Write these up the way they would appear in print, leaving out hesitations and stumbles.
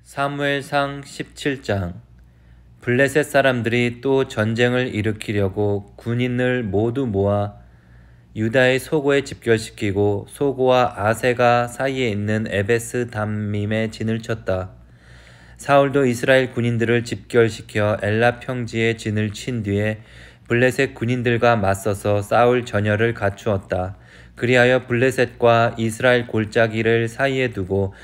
사무엘상 17장. 블레셋 사람들이 또 전쟁을 일으키려고 군인을 모두 모아 유다의 소고에 집결시키고 소고와 아세가 사이에 있는 에베스 담밈에 진을 쳤다. 사울도 이스라엘 군인들을 집결시켜 엘라 평지에 진을 친 뒤에 블레셋 군인들과 맞서서 싸울 전열을 갖추었다. 그리하여 블레셋과 이스라엘 골짜기를 사이에 두고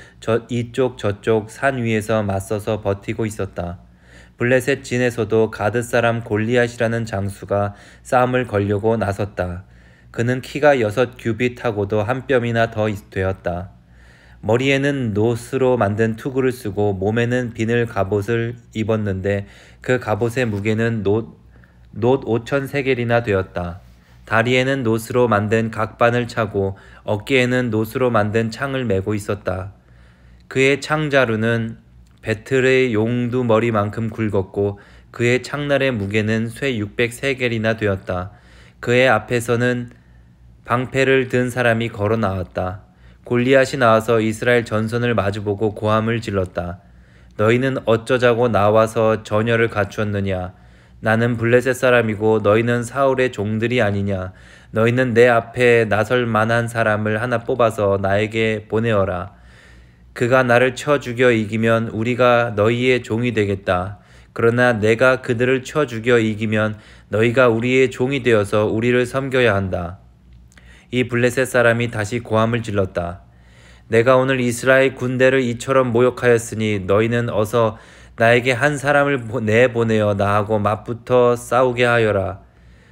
이쪽 저쪽 산 위에서 맞서서 버티고 있었다. 블레셋 진에서도 가드 사람 골리앗이라는 장수가 싸움을 걸려고 나섰다. 그는 키가 6규빗하고도 한 뼘이나 더 되었다. 머리에는 놋으로 만든 투구를 쓰고 몸에는 비늘 갑옷을 입었는데 그 갑옷의 무게는 놋 5,000세겔이나 되었다. 다리에는 놋으로 만든 각반을 차고 어깨에는 놋으로 만든 창을 메고 있었다. 그의 창자루는 배틀의 용두 머리만큼 굵었고 그의 창날의 무게는 쇠 600세겔이나 되었다. 그의 앞에서는 방패를 든 사람이 걸어 나왔다. 골리앗이 나와서 이스라엘 전선을 마주보고 고함을 질렀다. 너희는 어쩌자고 나와서 전열을 갖추었느냐? 나는 블레셋 사람이고 너희는 사울의 종들이 아니냐? 너희는 내 앞에 나설 만한 사람을 하나 뽑아서 나에게 보내어라. 그가 나를 쳐 죽여 이기면 우리가 너희의 종이 되겠다. 그러나 내가 그들을 쳐 죽여 이기면 너희가 우리의 종이 되어서 우리를 섬겨야 한다. 이 블레셋 사람이 다시 고함을 질렀다. 내가 오늘 이스라엘 군대를 이처럼 모욕하였으니 너희는 어서 나에게 한 사람을 내보내어 나하고 맞붙어 싸우게 하여라.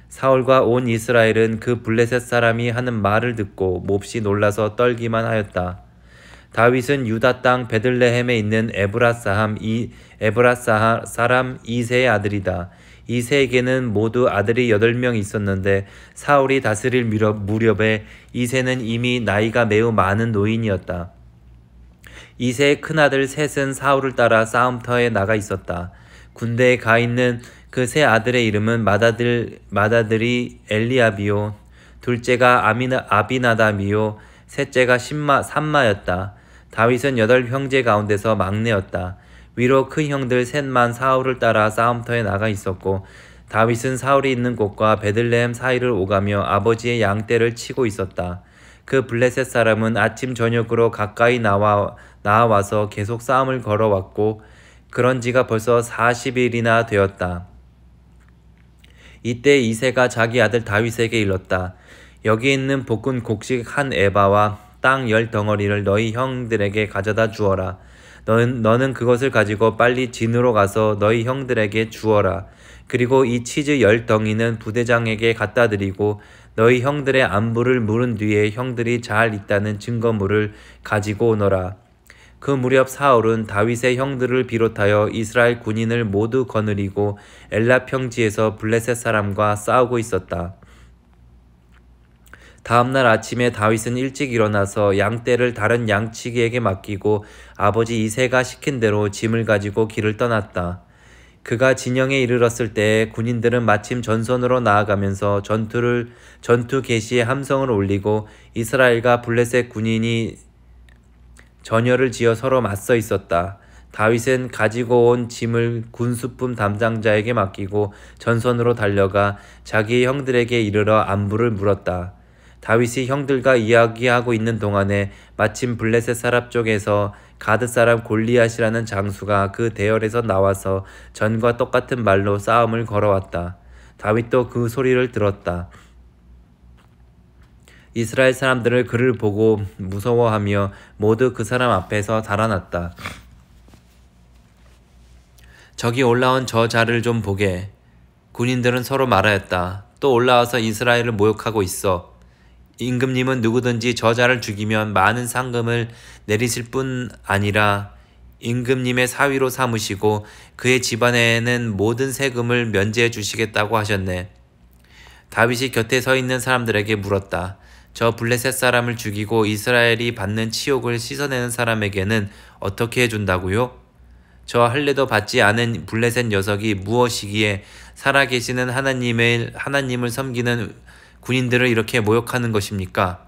사울과 온 이스라엘은 그 블레셋 사람이 하는 말을 듣고 몹시 놀라서 떨기만 하였다. 다윗은 유다 땅 베들레헴에 있는 에브라 사람 이새의 아들이다. 이새에게는 모두 아들이 8명 있었는데 사울이 다스릴 무렵에 이새는 이미 나이가 매우 많은 노인이었다. 이새의 큰아들 셋은 사울을 따라 싸움터에 나가 있었다. 군대에 가 있는 그 세 아들의 이름은 맏아들이 엘리압이요, 둘째가 아비나답이요, 셋째가 삼마였다. 다윗은 8형제 가운데서 막내였다. 위로 큰 형들 셋만 사울을 따라 싸움터에 나가 있었고 다윗은 사울이 있는 곳과 베들레헴 사이를 오가며 아버지의 양떼를 치고 있었다. 그 블레셋 사람은 아침 저녁으로 가까이 나와서 계속 싸움을 걸어왔고 그런 지가 벌써 40일이나 되었다. 이때 이새가 자기 아들 다윗에게 일렀다. 여기 있는 볶은 곡식 한 에바와 땅 10덩어리를 너희 형들에게 가져다 주어라. 너는 그것을 가지고 빨리 진으로 가서 너희 형들에게 주어라. 그리고 이 치즈 10덩이는 부대장에게 갖다 드리고 너희 형들의 안부를 물은 뒤에 형들이 잘 있다는 증거물을 가지고 오너라. 그 무렵 사울은 다윗의 형들을 비롯하여 이스라엘 군인을 모두 거느리고 엘라 평지에서 블레셋 사람과 싸우고 있었다. 다음날 아침에 다윗은 일찍 일어나서 양떼를 다른 양치기에게 맡기고 아버지 이새가 시킨 대로 짐을 가지고 길을 떠났다. 그가 진영에 이르렀을 때 군인들은 마침 전선으로 나아가면서 전투 개시에 함성을 올리고 이스라엘과 블레셋 군인이 전열을 지어 서로 맞서 있었다. 다윗은 가지고 온 짐을 군수품 담당자에게 맡기고 전선으로 달려가 자기의 형들에게 이르러 안부를 물었다. 다윗이 형들과 이야기하고 있는 동안에 마침 블레셋 사람 쪽에서 가드 사람 골리앗이라는 장수가 그 대열에서 나와서 전과 똑같은 말로 싸움을 걸어왔다. 다윗도 그 소리를 들었다. 이스라엘 사람들을 그를 보고 무서워하며 모두 그 사람 앞에서 달아났다. 저기 올라온 저 자를 좀 보게. 군인들은 서로 말하였다. 또 올라와서 이스라엘을 모욕하고 있어. 임금님은 누구든지 저자를 죽이면 많은 상금을 내리실 뿐 아니라 임금님의 사위로 삼으시고 그의 집안에는 모든 세금을 면제해 주시겠다고 하셨네. 다윗이 곁에 서 있는 사람들에게 물었다. 저 블레셋 사람을 죽이고 이스라엘이 받는 치욕을 씻어내는 사람에게는 어떻게 해준다고요? 저 할례도 받지 않은 블레셋 녀석이 무엇이기에 살아계시는 하나님을 섬기는 군인들을 이렇게 모욕하는 것입니까?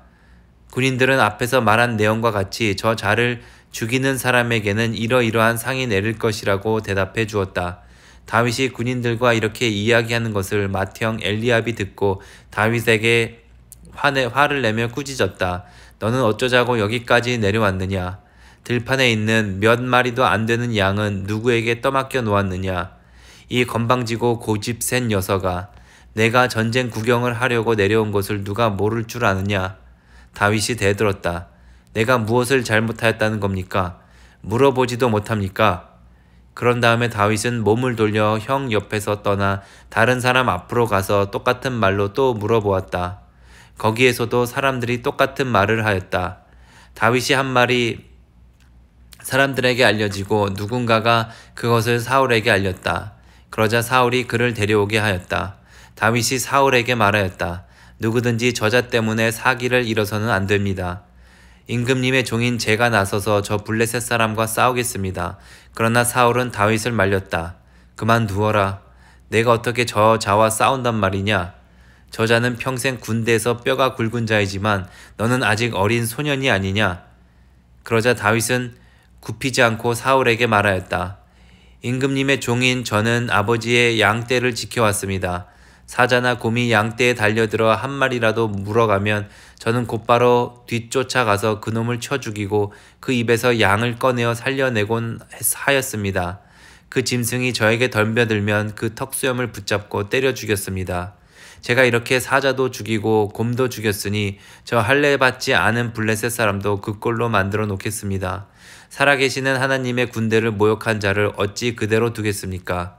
군인들은 앞에서 말한 내용과 같이 저 자를 죽이는 사람에게는 이러이러한 상이 내릴 것이라고 대답해 주었다. 다윗이 군인들과 이렇게 이야기하는 것을 맏형 엘리압이 듣고 다윗에게 화를 내며 꾸짖었다. 너는 어쩌자고 여기까지 내려왔느냐? 들판에 있는 몇 마리도 안 되는 양은 누구에게 떠맡겨 놓았느냐? 이 건방지고 고집 센 녀석아, 내가 전쟁 구경을 하려고 내려온 것을 누가 모를 줄 아느냐? 다윗이 대들었다. 내가 무엇을 잘못하였다는 겁니까? 물어보지도 못합니까? 그런 다음에 다윗은 몸을 돌려 형 옆에서 떠나 다른 사람 앞으로 가서 똑같은 말로 또 물어보았다. 거기에서도 사람들이 똑같은 말을 하였다. 다윗이 한 말이 사람들에게 알려지고 누군가가 그것을 사울에게 알렸다. 그러자 사울이 그를 데려오게 하였다. 다윗이 사울에게 말하였다. 누구든지 저자 때문에 사기를 잃어서는 안 됩니다. 임금님의 종인 제가 나서서 저 블레셋 사람과 싸우겠습니다. 그러나 사울은 다윗을 말렸다. 그만두어라. 내가 어떻게 저 자와 싸운단 말이냐? 저자는 평생 군대에서 뼈가 굵은 자이지만 너는 아직 어린 소년이 아니냐? 그러자 다윗은 굽히지 않고 사울에게 말하였다. 임금님의 종인 저는 아버지의 양떼를 지켜왔습니다. 사자나 곰이 양떼에 달려들어 한 마리라도 물어가면 저는 곧바로 뒤쫓아가서 그놈을 쳐 죽이고 그 입에서 양을 꺼내어 살려내곤 하였습니다. 그 짐승이 저에게 덤벼들면 그 턱수염을 붙잡고 때려 죽였습니다. 제가 이렇게 사자도 죽이고 곰도 죽였으니 저 할례 받지 않은 블레셋 사람도 그 꼴로 만들어 놓겠습니다. 살아계시는 하나님의 군대를 모욕한 자를 어찌 그대로 두겠습니까?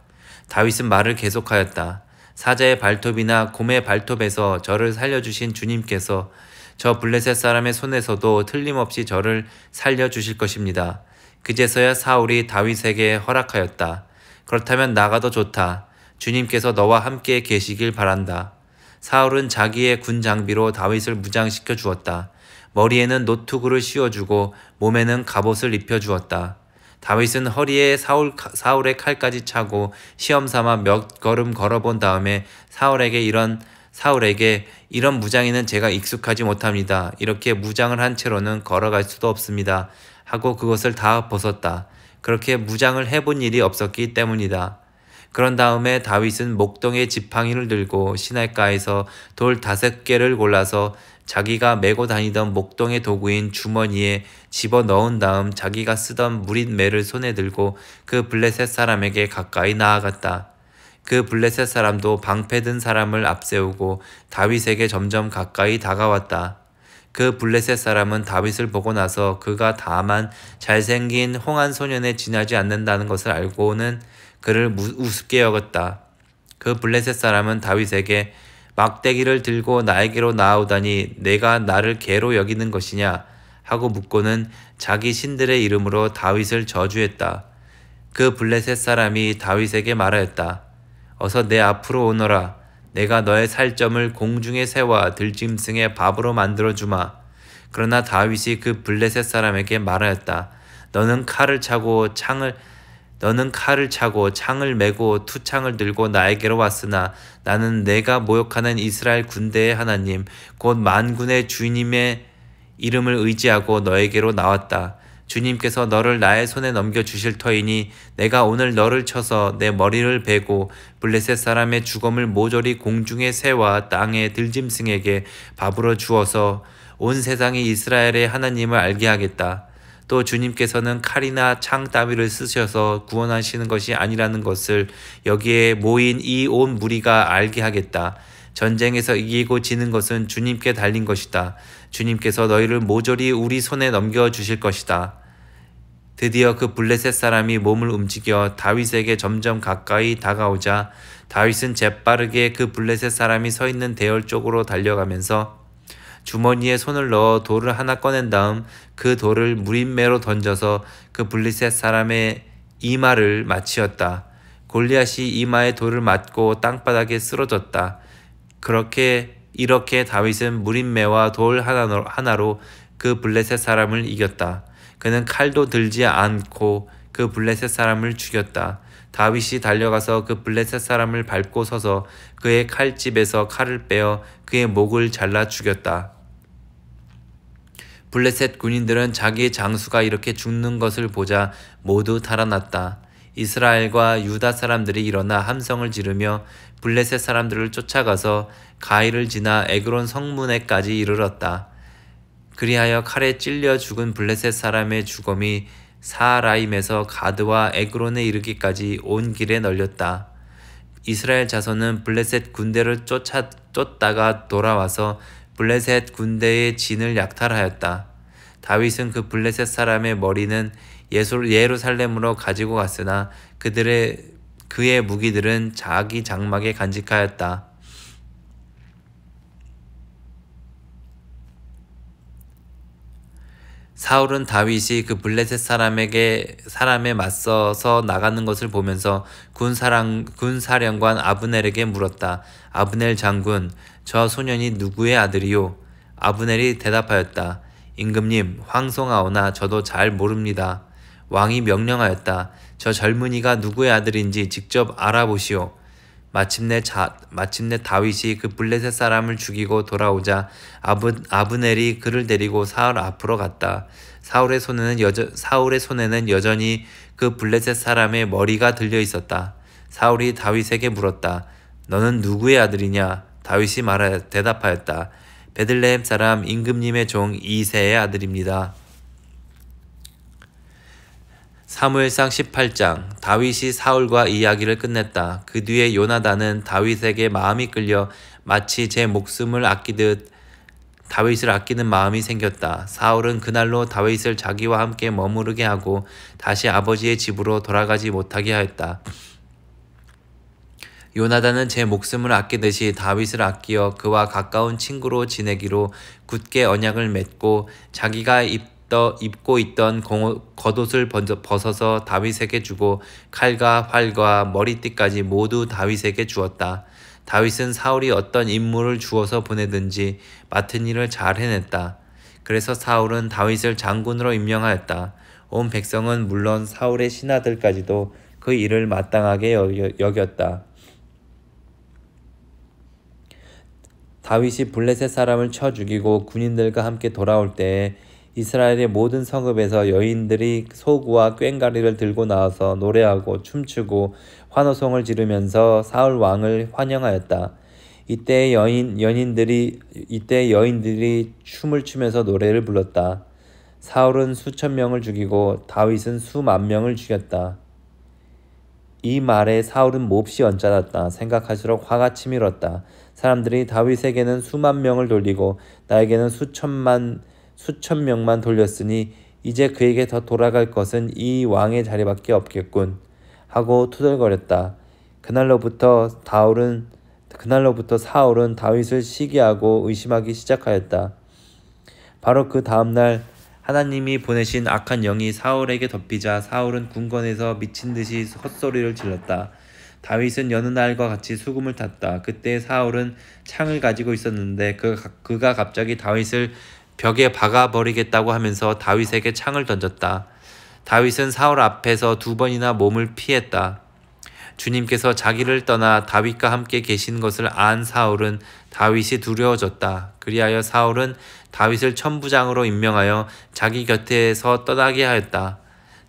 다윗은 말을 계속하였다. 사자의 발톱이나 곰의 발톱에서 저를 살려주신 주님께서 저 블레셋 사람의 손에서도 틀림없이 저를 살려주실 것입니다. 그제서야 사울이 다윗에게 허락하였다. 그렇다면 나가도 좋다. 주님께서 너와 함께 계시길 바란다. 사울은 자기의 군 장비로 다윗을 무장시켜 주었다. 머리에는 노투구를 씌워주고 몸에는 갑옷을 입혀주었다. 다윗은 허리에 사울의 칼까지 차고 시험삼아 몇 걸음 걸어본 다음에 사울에게 이런 무장에는 제가 익숙하지 못합니다. 이렇게 무장을 한 채로는 걸어갈 수도 없습니다. 하고 그것을 다 벗었다. 그렇게 무장을 해본 일이 없었기 때문이다. 그런 다음에 다윗은 목동의 지팡이를 들고 시냇가에서 돌 5개를 골라서 자기가 메고 다니던 목동의 도구인 주머니에 집어넣은 다음 자기가 쓰던 무릿매를 손에 들고 그 블레셋 사람에게 가까이 나아갔다. 그 블레셋 사람도 방패든 사람을 앞세우고 다윗에게 점점 가까이 다가왔다. 그 블레셋 사람은 다윗을 보고 나서 그가 다만 잘생긴 홍한 소년에 지나지 않는다는 것을 알고는 그를 우습게 여겼다. 그 블레셋 사람은 다윗에게 막대기를 들고 나에게로 나아오다니 내가 나를 개로 여기는 것이냐 하고 묻고는 자기 신들의 이름으로 다윗을 저주했다. 그 블레셋 사람이 다윗에게 말하였다. 어서 내 앞으로 오너라. 내가 너의 살점을 공중의 새와 들짐승의 밥으로 만들어주마. 그러나 다윗이 그 블레셋 사람에게 말하였다. 너는 칼을 차고 창을 메고 투창을 들고 나에게로 왔으나 나는 내가 모욕하는 이스라엘 군대의 하나님 곧 만군의 주님의 이름을 의지하고 너에게로 나왔다. 주님께서 너를 나의 손에 넘겨주실 터이니 내가 오늘 너를 쳐서 내 머리를 베고 블레셋 사람의 주검을 모조리 공중의 새와 땅의 들짐승에게 밥으로 주어서 온 세상이 이스라엘의 하나님을 알게 하겠다. 또 주님께서는 칼이나 창 따위를 쓰셔서 구원하시는 것이 아니라는 것을 여기에 모인 이 온 무리가 알게 하겠다. 전쟁에서 이기고 지는 것은 주님께 달린 것이다. 주님께서 너희를 모조리 우리 손에 넘겨주실 것이다. 드디어 그 블레셋 사람이 몸을 움직여 다윗에게 점점 가까이 다가오자 다윗은 재빠르게 그 블레셋 사람이 서 있는 대열 쪽으로 달려가면서 주머니에 손을 넣어 돌을 하나 꺼낸 다음 그 돌을 무린매로 던져서 그 블레셋 사람의 이마를 맞추었다. 골리앗이 이마에 돌을 맞고 땅바닥에 쓰러졌다. 이렇게 다윗은 무린매와 돌 하나로 그 블레셋 사람을 이겼다. 그는 칼도 들지 않고 그 블레셋 사람을 죽였다. 다윗이 달려가서 그 블레셋 사람을 밟고 서서 그의 칼집에서 칼을 빼어 그의 목을 잘라 죽였다. 블레셋 군인들은 자기의 장수가 이렇게 죽는 것을 보자 모두 달아났다. 이스라엘과 유다 사람들이 일어나 함성을 지르며 블레셋 사람들을 쫓아가서 가이를 지나 에그론 성문에까지 이르렀다. 그리하여 칼에 찔려 죽은 블레셋 사람의 죽음이 사라임에서 가드와 에그론에 이르기까지 온 길에 널렸다. 이스라엘 자손은 블레셋 군대를 쫓다가 돌아와서 블레셋 군대의 진을 약탈하였다. 다윗은 그 블레셋 사람의 머리는 예루살렘으로 가지고 갔으나 그의 무기들은 자기 장막에 간직하였다. 사울은 다윗이 그 블레셋 사람에 맞서서 나가는 것을 보면서 군사령관 아브넬에게 물었다. 아브넬 장군, 저 소년이 누구의 아들이요? 아브넬이 대답하였다. 임금님, 황송하오나 저도 잘 모릅니다. 왕이 명령하였다. 저 젊은이가 누구의 아들인지 직접 알아보시오. 마침내 다윗이 그 블레셋 사람을 죽이고 돌아오자 아브넬이 그를 데리고 사울 앞으로 갔다. 사울의 손에는 여전히 그 블레셋 사람의 머리가 들려 있었다. 사울이 다윗에게 물었다. 너는 누구의 아들이냐? 다윗이 대답하였다. 베들레헴 사람 임금님의 종 이새의 아들입니다. 사무엘상 18장. 다윗이 사울과 이야기를 끝냈다. 그 뒤에 요나단은 다윗에게 마음이 끌려 마치 제 목숨을 아끼듯 다윗을 아끼는 마음이 생겼다. 사울은 그날로 다윗을 자기와 함께 머무르게 하고 다시 아버지의 집으로 돌아가지 못하게 하였다. 요나단은 제 목숨을 아끼듯이 다윗을 아끼어 그와 가까운 친구로 지내기로 굳게 언약을 맺고 자기가 입고 있던 겉옷을 벗어서 다윗에게 주고 칼과 활과 머리띠까지 모두 다윗에게 주었다. 다윗은 사울이 어떤 임무를 주어서 보내든지 맡은 일을 잘 해냈다. 그래서 사울은 다윗을 장군으로 임명하였다. 온 백성은 물론 사울의 신하들까지도 그 일을 마땅하게 여겼다. 다윗이 블레셋 사람을 쳐 죽이고 군인들과 함께 돌아올 때에 이스라엘의 모든 성읍에서 여인들이 소구와 꽹과리를 들고 나와서 노래하고 춤추고 환호성을 지르면서 사울 왕을 환영하였다. 이때 여인들이 춤을 추면서 노래를 불렀다. 사울은 수천 명을 죽이고 다윗은 수만 명을 죽였다. 이 말에 사울은 몹시 언짢았다. 생각할수록 화가 치밀었다. 사람들이 다윗에게는 수만 명을 돌리고 나에게는 수천 명만 돌렸으니 이제 그에게 더 돌아갈 것은 이 왕의 자리밖에 없겠군 하고 투덜거렸다. 그날로부터 사울은 다윗을 시기하고 의심하기 시작하였다. 바로 그 다음날 하나님이 보내신 악한 영이 사울에게 덮이자 사울은 궁궐에서 미친 듯이 헛소리를 질렀다. 다윗은 여느 날과 같이 수금을 탔다. 그때 사울은 창을 가지고 있었는데 그가 갑자기 다윗을 벽에 박아버리겠다고 하면서 다윗에게 창을 던졌다. 다윗은 사울 앞에서 2번이나 몸을 피했다. 주님께서 자기를 떠나 다윗과 함께 계신 것을 안 사울은 다윗이 두려워졌다. 그리하여 사울은 다윗을 천부장으로 임명하여 자기 곁에서 떠나게 하였다.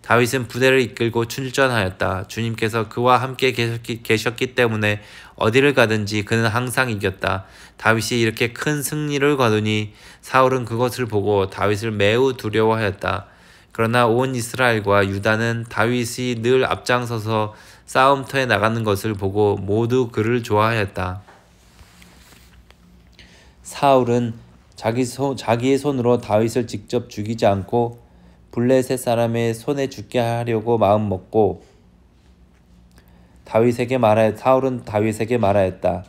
다윗은 부대를 이끌고 출전하였다. 주님께서 그와 함께 계셨기 때문에 어디를 가든지 그는 항상 이겼다. 다윗이 이렇게 큰 승리를 거두니 사울은 그것을 보고 다윗을 매우 두려워하였다. 그러나 온 이스라엘과 유다는 다윗이 늘 앞장서서 싸움터에 나가는 것을 보고 모두 그를 좋아하였다. 사울은 자기의 손으로 다윗을 직접 죽이지 않고 블레셋 사람의 손에 죽게 하려고 마음먹고 사울은 다윗에게 말하였다.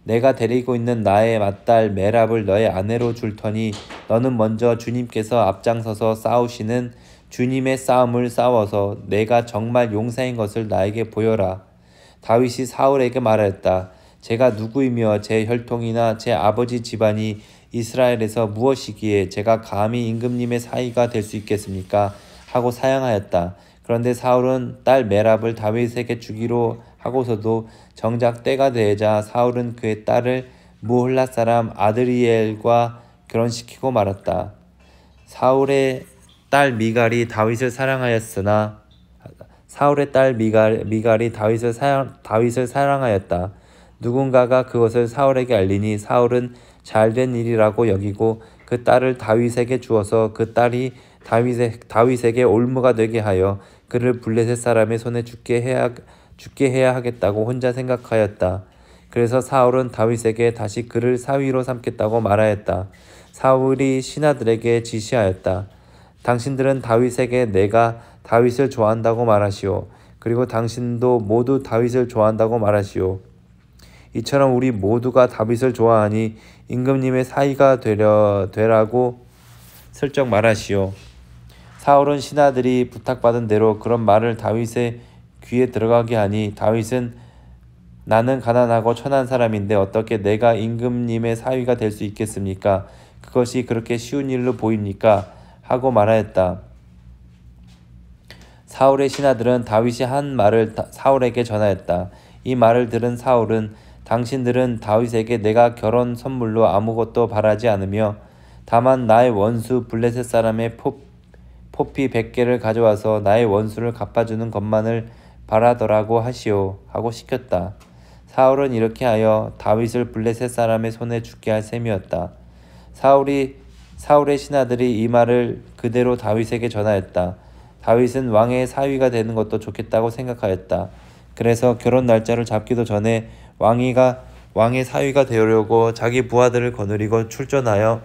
내가 데리고 있는 나의 맏딸 메랍을 너의 아내로 줄 터니 너는 먼저 주님께서 앞장서서 싸우시는 주님의 싸움을 싸워서 내가 정말 용사인 것을 나에게 보여라. 다윗이 사울에게 말하였다. 제가 누구이며 제 혈통이나 제 아버지 집안이 이스라엘에서 무엇이기에 제가 감히 임금님의 사위가 될 수 있겠습니까? 하고 사양하였다. 그런데 사울은 딸 메랍을 다윗에게 주기로 하고서도 정작 때가 되자 사울은 그의 딸을 무홀라 사람 아드리엘과 결혼시키고 말았다. 사울의 딸 미갈이 다윗을 사랑하였으나 사울의 딸 미갈이 다윗을 사랑하였다. 누군가가 그것을 사울에게 알리니 사울은 잘된 일이라고 여기고 그 딸을 다윗에게 주어서 그 딸이 다윗에게 올무가 되게 하여 그를 블레셋 사람의 손에 죽게 해야 하겠다고 혼자 생각하였다. 그래서 사울은 다윗에게 다시 그를 사위로 삼겠다고 말하였다. 사울이 신하들에게 지시하였다. 당신들은 다윗에게 내가 다윗을 좋아한다고 말하시오. 그리고 당신도 모두 다윗을 좋아한다고 말하시오. 이처럼 우리 모두가 다윗을 좋아하니 임금님의 사위가 되라고 슬쩍 말하시오. 사울은 신하들이 부탁받은 대로 그런 말을 다윗의 귀에 들어가게 하니 다윗은 나는 가난하고 천한 사람인데 어떻게 내가 임금님의 사위가 될 수 있겠습니까? 그것이 그렇게 쉬운 일로 보입니까? 하고 말하였다. 사울의 신하들은 다윗이 한 말을 사울에게 전하였다. 이 말을 들은 사울은 당신들은 다윗에게 내가 결혼 선물로 아무것도 바라지 않으며 다만 나의 원수 블레셋 사람의 포피 100개를 가져와서 나의 원수를 갚아주는 것만을 바라더라고 하시오 하고 시켰다. 사울은 이렇게 하여 다윗을 블레셋 사람의 손에 죽게 할 셈이었다. 사울의 신하들이 이 말을 그대로 다윗에게 전하였다. 다윗은 왕의 사위가 되는 것도 좋겠다고 생각하였다. 그래서 결혼 날짜를 잡기도 전에 왕의 사위가 되려고 자기 부하들을 거느리고 출전하여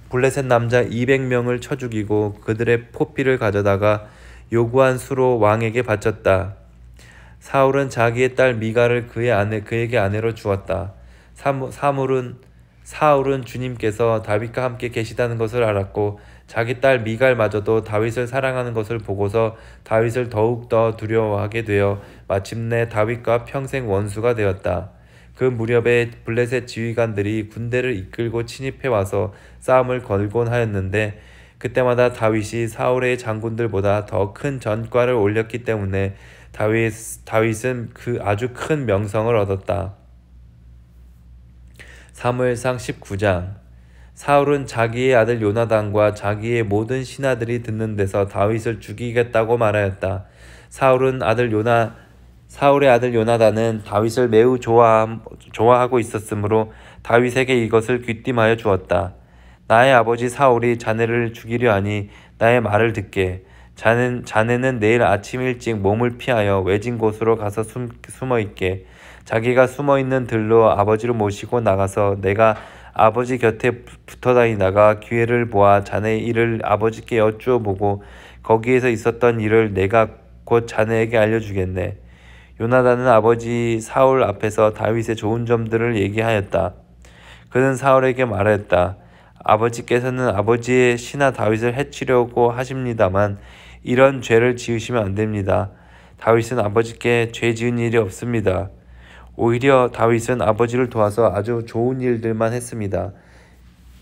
블레셋 남자 200명을 쳐 죽이고 그들의 포피를 가져다가 요구한 수로 왕에게 바쳤다. 사울은 자기의 딸 미갈을 그에게 아내로 주었다. 사울은 주님께서 다윗과 함께 계시다는 것을 알았고 자기 딸 미갈마저도 다윗을 사랑하는 것을 보고서 다윗을 더욱더 두려워하게 되어 마침내 다윗과 평생 원수가 되었다. 그 무렵에 블레셋 지휘관들이 군대를 이끌고 침입해와서 싸움을 걸곤 하였는데 그때마다 다윗이 사울의 장군들보다 더 큰 전과를 올렸기 때문에 다윗은 아주 큰 명성을 얻었다. 사무엘상 19장. 사울은 자기의 아들 요나단과 자기의 모든 신하들이 듣는 데서 다윗을 죽이겠다고 말하였다. 사울의 아들 요나단은 다윗을 매우 좋아하고 있었으므로 다윗에게 이것을 귀띔하여 주었다. 나의 아버지 사울이 자네를 죽이려 하니 나의 말을 듣게. 자네는 내일 아침 일찍 몸을 피하여 외진 곳으로 가서 숨어 있게. 자기가 숨어 있는 들로 아버지를 모시고 나가서 내가 아버지 곁에 붙어 다니다가 기회를 보아 자네의 일을 아버지께 여쭈어 보고 거기에서 있었던 일을 내가 곧 자네에게 알려주겠네. 요나단은 아버지 사울 앞에서 다윗의 좋은 점들을 얘기하였다. 그는 사울에게 말하였다. 아버지께서는 아버지의 신하 다윗을 해치려고 하십니다만 이런 죄를 지으시면 안 됩니다. 다윗은 아버지께 죄 지은 일이 없습니다. 오히려 다윗은 아버지를 도와서 아주 좋은 일들만 했습니다.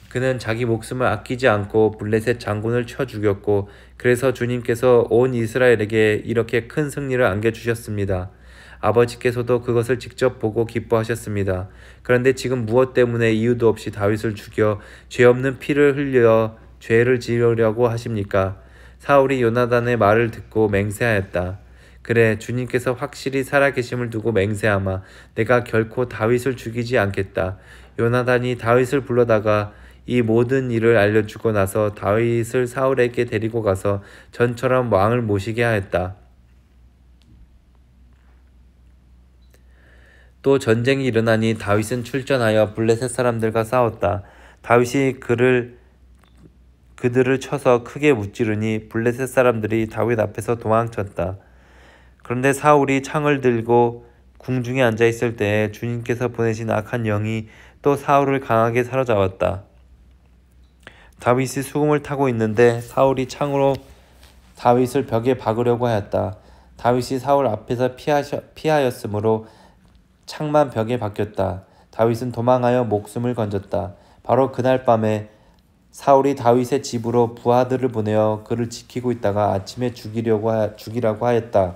그는 자기 목숨을 아끼지 않고 블레셋 장군을 쳐 죽였고 그래서 주님께서 온 이스라엘에게 이렇게 큰 승리를 안겨주셨습니다. 아버지께서도 그것을 직접 보고 기뻐하셨습니다. 그런데 지금 무엇 때문에 이유도 없이 다윗을 죽여 죄 없는 피를 흘려 죄를 지으려고 하십니까? 사울이 요나단의 말을 듣고 맹세하였다. 그래, 주님께서 확실히 살아계심을 두고 맹세하마 내가 결코 다윗을 죽이지 않겠다. 요나단이 다윗을 불러다가 이 모든 일을 알려주고 나서 다윗을 사울에게 데리고 가서 전처럼 왕을 모시게 하였다. 또 전쟁이 일어나니 다윗은 출전하여 블레셋 사람들과 싸웠다. 다윗이 그들을 쳐서 크게 무찌르니 블레셋 사람들이 다윗 앞에서 도망쳤다. 그런데 사울이 창을 들고 궁중에 앉아 있을 때에 주님께서 보내신 악한 영이 또 사울을 강하게 사로잡았다. 다윗이 수금을 타고 있는데 사울이 창으로 다윗을 벽에 박으려고 하였다. 다윗이 사울 앞에서 피하였으므로 창만 벽에 박혔다. 다윗은 도망하여 목숨을 건졌다. 바로 그날 밤에 사울이 다윗의 집으로 부하들을 보내어 그를 지키고 있다가 아침에 죽이라고 하였다.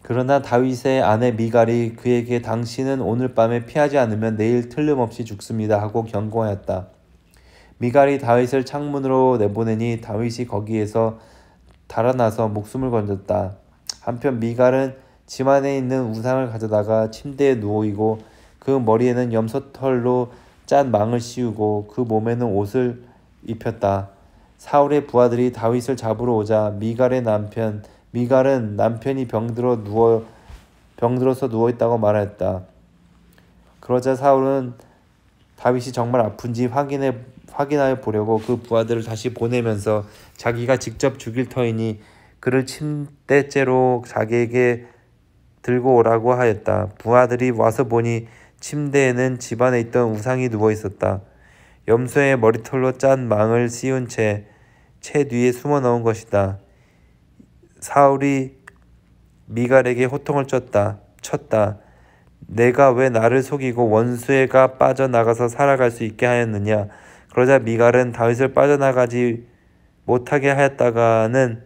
그러나 다윗의 아내 미갈이 그에게 당신은 오늘 밤에 피하지 않으면 내일 틀림없이 죽습니다 하고 경고하였다. 미갈이 다윗을 창문으로 내보내니 다윗이 거기에서 달아나서 목숨을 건졌다. 한편 미갈은 집 안에 있는 우상을 가져다가 침대에 누이고 그 머리에는 염소털로 짠 망을 씌우고 그 몸에는 옷을 입혔다. 사울의 부하들이 다윗을 잡으러 오자 미갈은 남편이 병들어서 누워 있다고 말했다. 그러자 사울은 다윗이 정말 아픈지 확인하여 보려고 그 부하들을 다시 보내면서 자기가 직접 죽일 터이니 그를 침대째로 자기에게 들고 오라고 하였다. 부하들이 와서 보니 침대에는 집안에 있던 우상이 누워 있었다. 염소의 머리털로 짠 망을 씌운 채 뒤에 숨어 넣은 것이다. 사울이 미갈에게 호통을 쳤다. 내가 왜 나를 속이고 원수애가 빠져나가서 살아갈 수 있게 하였느냐. 그러자 미갈은 다윗을 빠져나가지 못하게 하였다가는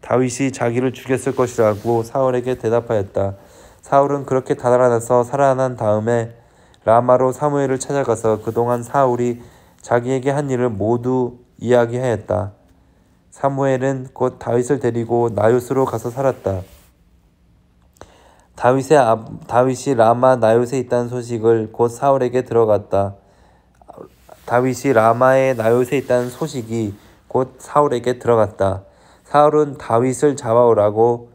다윗이 자기를 죽였을 것이라고 사울에게 대답하였다. 사울은 그렇게 달아나서 살아난 다음에 라마로 사무엘을 찾아가서 그동안 사울이 자기에게 한 일을 모두 이야기하였다. 사무엘은 곧 다윗을 데리고 나요스로 가서 살았다. 다윗이 라마 나요스에 있다는 소식을 곧 사울에게 들어갔다. 다윗이 라마의 나요스에 있다는 소식이 곧 사울에게 들어갔다. 사울은 다윗을 잡아오라고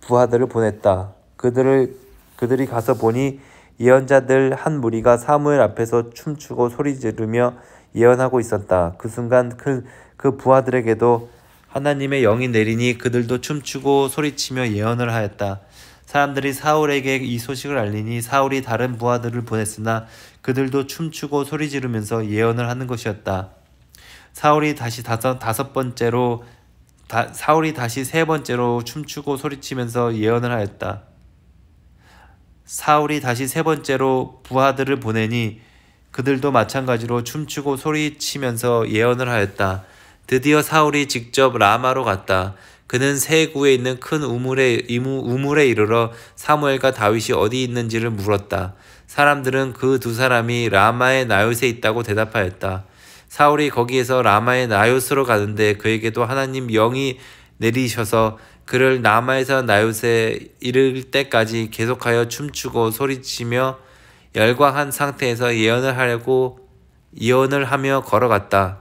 부하들을 보냈다. 그들이 가서 보니 예언자들 한 무리가 사무엘 앞에서 춤추고 소리 지르며 예언하고 있었다. 그 순간 그 부하들에게도 하나님의 영이 내리니 그들도 춤추고 소리치며 예언을 하였다. 사람들이 사울에게 이 소식을 알리니 사울이 다른 부하들을 보냈으나 그들도 춤추고 소리 지르면서 예언을 하는 것이었다. 사울이 다시 세 번째로 춤추고 소리치면서 예언을 하였다. 사울이 다시 세 번째로 부하들을 보내니 그들도 마찬가지로 춤추고 소리치면서 예언을 하였다. 드디어 사울이 직접 라마로 갔다. 그는 새 구에 있는 큰 우물에 이르러 사무엘과 다윗이 어디 있는지를 물었다. 사람들은 그 두 사람이 라마의 나요스에 있다고 대답하였다. 사울이 거기에서 라마의 나요스로 가는데 그에게도 하나님 영이 내리셔서 그를 라마에서 나요스에 이를 때까지 계속하여 춤추고 소리치며 열광한 상태에서 예언을 하며 걸어갔다.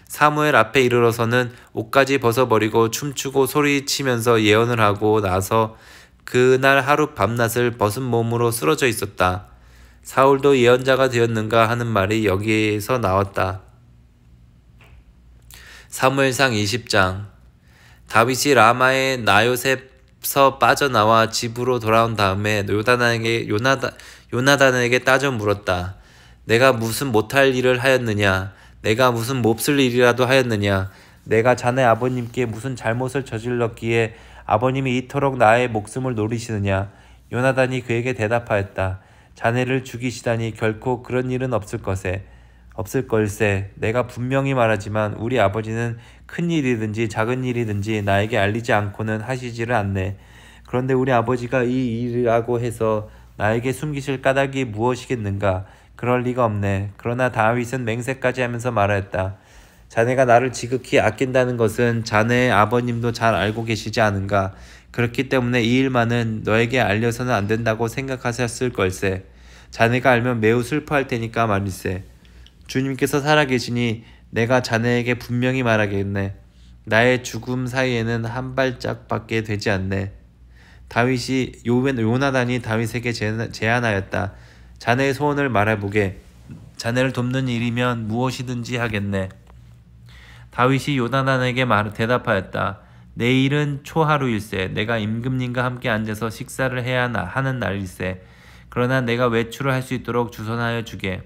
사무엘 앞에 이르러서는 옷까지 벗어버리고 춤추고 소리치면서 예언을 하고 나서 그날 하루 밤낮을 벗은 몸으로 쓰러져 있었다. 사울도 예언자가 되었는가 하는 말이 여기에서 나왔다. 사무엘상 20장. 다윗이 라마의 나요셉에서 빠져나와 집으로 돌아온 다음에 요나단에게 따져 물었다. 내가 무슨 못할 일을 하였느냐? 내가 무슨 몹쓸 일이라도 하였느냐? 내가 자네 아버님께 무슨 잘못을 저질렀기에 아버님이 이토록 나의 목숨을 노리시느냐? 요나단이 그에게 대답하였다. 자네를 죽이시다니 결코 그런 일은 없을 걸세. 내가 분명히 말하지만 우리 아버지는 큰 일이든지 작은 일이든지 나에게 알리지 않고는 하시지를 않네. 그런데 우리 아버지가 이 일이라고 해서 나에게 숨기실 까닭이 무엇이겠는가? 그럴 리가 없네. 그러나 다윗은 맹세까지 하면서 말하였다. 자네가 나를 지극히 아낀다는 것은 자네의 아버님도 잘 알고 계시지 않은가? 그렇기 때문에 이 일만은 너에게 알려서는 안 된다고 생각하셨을 걸세. 자네가 알면 매우 슬퍼할 테니까 말일세. 주님께서 살아계시니 내가 자네에게 분명히 말하겠네. 나의 죽음 사이에는 한 발짝밖에 되지 않네. 요나단이 다윗에게 제안하였다. 자네의 소원을 말해보게. 자네를 돕는 일이면 무엇이든지 하겠네. 다윗이 요나단에게 대답하였다. 내일은 초하루일세. 내가 임금님과 함께 앉아서 식사를 해야 하는 날일세. 그러나 내가 외출을 할 수 있도록 주선하여 주게.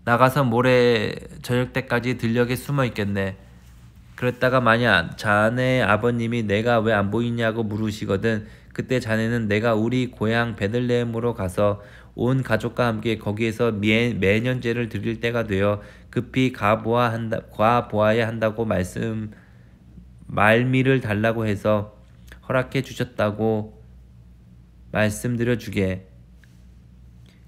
나가서 모레 저녁 때까지 들녘에 숨어 있겠네. 그랬다가 만약 자네 아버님이 내가 왜 안 보이냐고 물으시거든 그때 자네는 내가 우리 고향 베들레헴으로 가서 온 가족과 함께 거기에서 매년제를 드릴 때가 되어 급히 가보아야 한다고 말미를 달라고 해서 허락해 주셨다고 말씀드려 주게.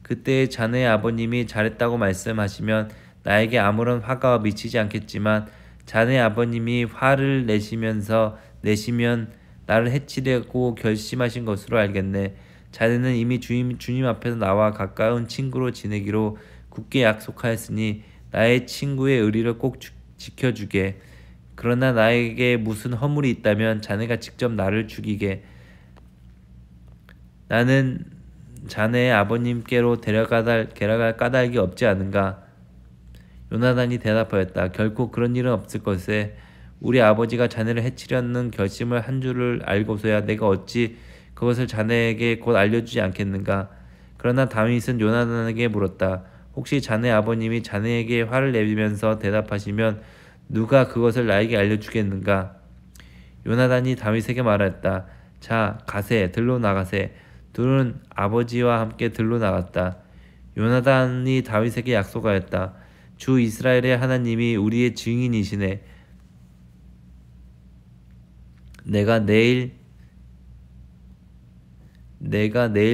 그때 자네의 아버님이 잘했다고 말씀하시면 나에게 아무런 화가 미치지 않겠지만 자네 아버님이 화를 내시면 나를 해치려고 결심하신 것으로 알겠네. 자네는 이미 주님 앞에서 나와 가까운 친구로 지내기로 굳게 약속하였으니 나의 친구의 의리를 꼭 지켜주게. 그러나 나에게 무슨 허물이 있다면 자네가 직접 나를 죽이게. 나는 자네의 아버님께로 데려갈 까닭이 없지 않은가? 요나단이 대답하였다. 결코 그런 일은 없을 것에 우리 아버지가 자네를 해치려는 결심을 한 줄을 알고서야 내가 어찌 그것을 자네에게 곧 알려주지 않겠는가? 그러나 다윗은 요나단에게 물었다. 혹시 자네 아버님이 자네에게 화를 내면서 대답하시면 누가 그것을 나에게 알려주겠는가? 요나단이 다윗에게 말하였다. 자, 가세, 들로 나가세. 둘은 아버지와 함께 들로 나갔다. 요나단이 다윗에게 약속하였다. 주 이스라엘의 하나님이 우리의 증인이시네. 내가 내일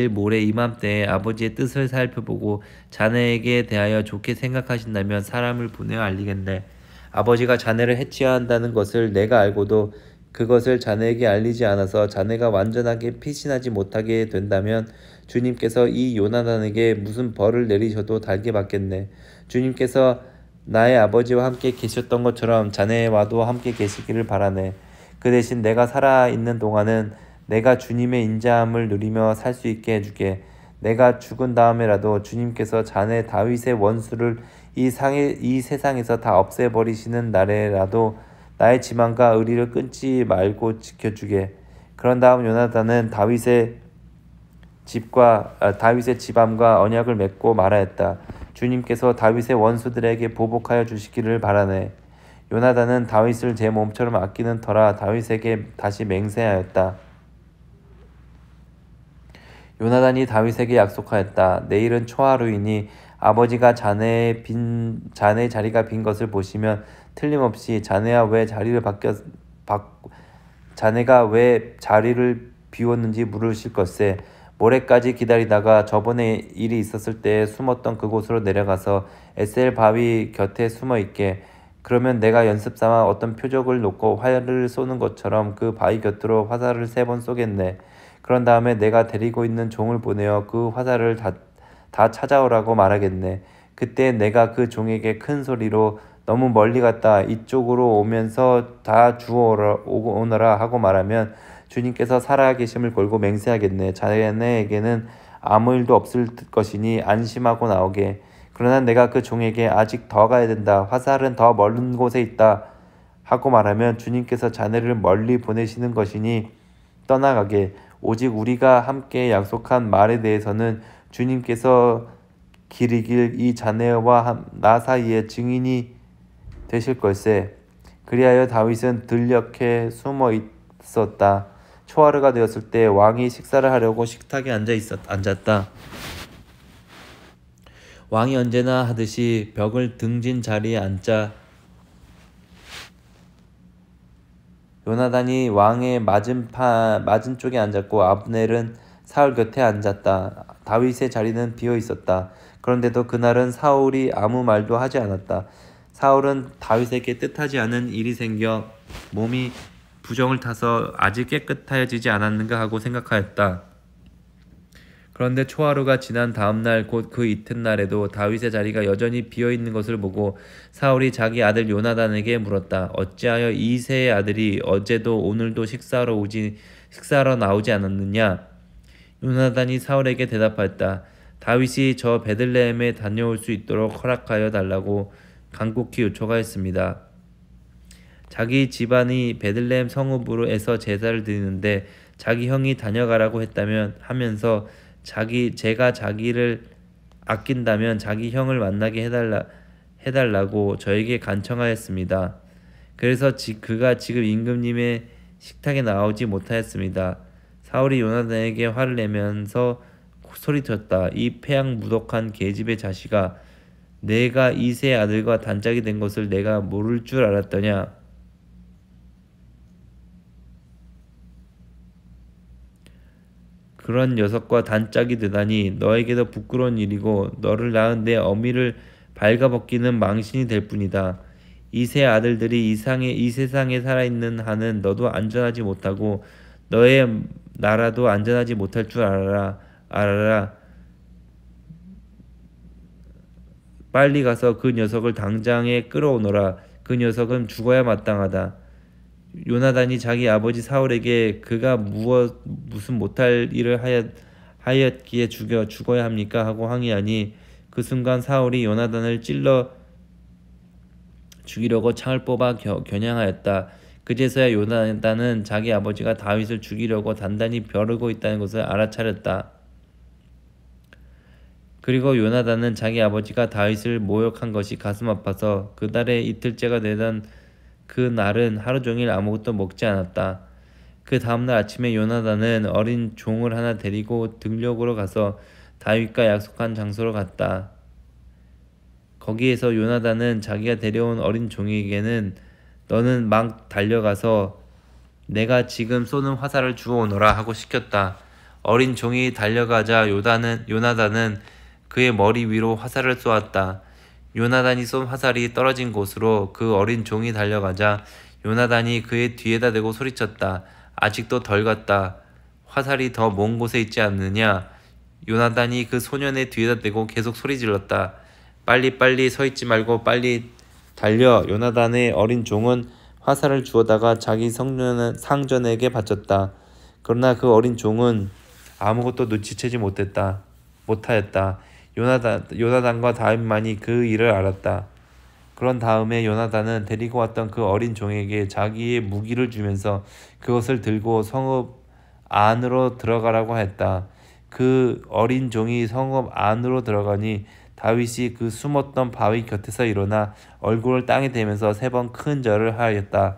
모레 이맘때에 아버지의 뜻을 살펴보고 자네에게 대하여 좋게 생각하신다면 사람을 보내어 알리겠네. 아버지가 자네를 해치어야 한다는 것을 내가 알고도 그것을 자네에게 알리지 않아서 자네가 완전하게 피신하지 못하게 된다면 주님께서 이 요나단에게 무슨 벌을 내리셔도 달게 받겠네. 주님께서 나의 아버지와 함께 계셨던 것처럼 자네와도 함께 계시기를 바라네. 그 대신 내가 살아있는 동안은 내가 주님의 인자함을 누리며 살 수 있게 해주게. 내가 죽은 다음에라도 주님께서 자네 다윗의 원수를 이 세상에서 다 없애버리시는 날에라도 나의 지망과 의리를 끊지 말고 지켜주게. 그런 다음 요나단은 다윗의 집암과 언약을 맺고 말하였다. 주님께서 다윗의 원수들에게 보복하여 주시기를 바라네. 요나단은 다윗을 제 몸처럼 아끼는 터라 다윗에게 다시 맹세하였다. 요나단이 다윗에게 약속하였다. 내일은 초하루이니 아버지가 자네의 자리가 빈 것을 보시면 틀림없이 자네가 왜 자리를 비웠는지 물으실 것세. 모레까지 기다리다가 저번에 일이 있었을 때 숨었던 그곳으로 내려가서 에셀 바위 곁에 숨어 있게. 그러면 내가 연습삼아 어떤 표적을 놓고 활을 쏘는 것처럼 그 바위 곁으로 화살을 3번 쏘겠네. 그런 다음에 내가 데리고 있는 종을 보내어 그 화살을 다 찾아오라고 말하겠네. 그때 내가 그 종에게 큰 소리로 너무 멀리 갔다 이쪽으로 오면서 다 주워오너라 하고 말하면 주님께서 살아계심을 걸고 맹세하겠네. 자네에게는 아무 일도 없을 것이니 안심하고 나오게. 그러나 내가 그 종에게 아직 더 가야 된다. 화살은 더 멀은 곳에 있다 하고 말하면 주님께서 자네를 멀리 보내시는 것이니 떠나가게. 오직 우리가 함께 약속한 말에 대해서는 주님께서 기리길 이 자네와 나 사이에 증인이 되실 걸세. 그리하여 다윗은 들녘에 숨어 있었다. 초하루가 되었을 때 왕이 식사를 하려고 식탁에 앉았다. 왕이 언제나 하듯이 벽을 등진 자리에 앉자 요나단이 왕의 맞은 쪽에 앉았고 아브넬은 사울 곁에 앉았다. 다윗의 자리는 비어 있었다. 그런데도 그날은 사울이 아무 말도 하지 않았다. 사울은 다윗에게 뜻하지 않은 일이 생겨 몸이 부정을 타서 아직 깨끗해지지 않았는가 하고 생각하였다. 그런데 초하루가 지난 다음 날 곧 그 이튿날에도 다윗의 자리가 여전히 비어있는 것을 보고 사울이 자기 아들 요나단에게 물었다. 어찌하여 이새의 아들이 어제도 오늘도 식사하러 나오지 않았느냐? 요나단이 사울에게 대답하였다. 다윗이 저 베들레헴에 다녀올 수 있도록 허락하여 달라고 간곡히 요청하였습니다. 자기 집안이 베들레헴 성읍으로에서 제사를 드리는데 자기 형이 다녀가라고 하면서 제가 자기를 아낀다면 자기 형을 만나게 해달라고 저에게 간청하였습니다. 그래서 그가 지금 임금님의 식탁에 나오지 못하였습니다. 사울이 요나단에게 화를 내면서 소리쳤다. 이 패양무독한 계집의 자식아, 내가 이새의 아들과 단짝이 된 것을 내가 모를 줄 알았더냐? 그런 녀석과 단짝이 되다니 너에게도 부끄러운 일이고 너를 낳은 내 어미를 발가벗기는 망신이 될 뿐이다. 이 세 아들들이 이 세상에 살아있는 한은 너도 안전하지 못하고 너의 나라도 안전하지 못할 줄 알아라. 빨리 가서 그 녀석을 당장에 끌어오너라. 그 녀석은 죽어야 마땅하다. 요나단이 자기 아버지 사울에게 그가 무슨 못할 일을 하였기에 죽어야 합니까? 하고 항의하니 그 순간 사울이 요나단을 찔러 죽이려고 창을 뽑아 겨냥하였다. 그제서야 요나단은 자기 아버지가 다윗을 죽이려고 단단히 벼르고 있다는 것을 알아차렸다. 그리고 요나단은 자기 아버지가 다윗을 모욕한 것이 가슴 아파서 그달의 이틀째가 되던 그 날은 하루 종일 아무것도 먹지 않았다. 그 다음날 아침에 요나단은 어린 종을 하나 데리고 들녘으로 가서 다윗과 약속한 장소로 갔다. 거기에서 요나단은 자기가 데려온 어린 종에게는 너는 막 달려가서 내가 지금 쏘는 화살을 주워오너라 하고 시켰다. 어린 종이 달려가자 요나단은 그의 머리 위로 화살을 쏘았다. 요나단이 쏜 화살이 떨어진 곳으로 그 어린 종이 달려가자 요나단이 그의 뒤에다 대고 소리쳤다. 아직도 덜 갔다. 화살이 더 먼 곳에 있지 않느냐? 요나단이 그 소년의 뒤에다 대고 계속 소리질렀다. 빨리 서 있지 말고 빨리 달려. 요나단의 어린 종은 화살을 주워다가 자기 상전에게 바쳤다. 그러나 그 어린 종은 아무것도 눈치채지 못하였다. 요나단과 다윗만이 그 일을 알았다. 그런 다음에 요나단은 데리고 왔던 그 어린 종에게 자기의 무기를 주면서 그것을 들고 성읍 안으로 들어가라고 했다. 그 어린 종이 성읍 안으로 들어가니 다윗이 그 숨었던 바위 곁에서 일어나 얼굴을 땅에 대면서 3번 큰 절을 하였다.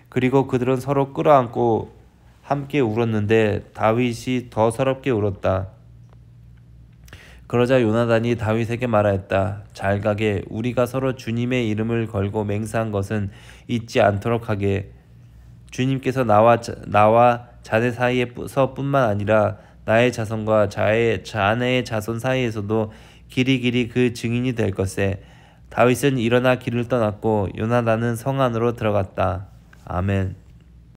그리고 그들은 서로 끌어안고 함께 울었는데 다윗이 더 서럽게 울었다. 그러자 요나단이 다윗에게 말하였다. 잘 가게. 우리가 서로 주님의 이름을 걸고 맹세한 것은 잊지 않도록 하게. 주님께서 나와 자네 사이에서뿐만 아니라 나의 자손과 자네의 자손 사이에서도 길이 그 증인이 될 것에. 다윗은 일어나 길을 떠났고 요나단은 성 안으로 들어갔다. 아멘.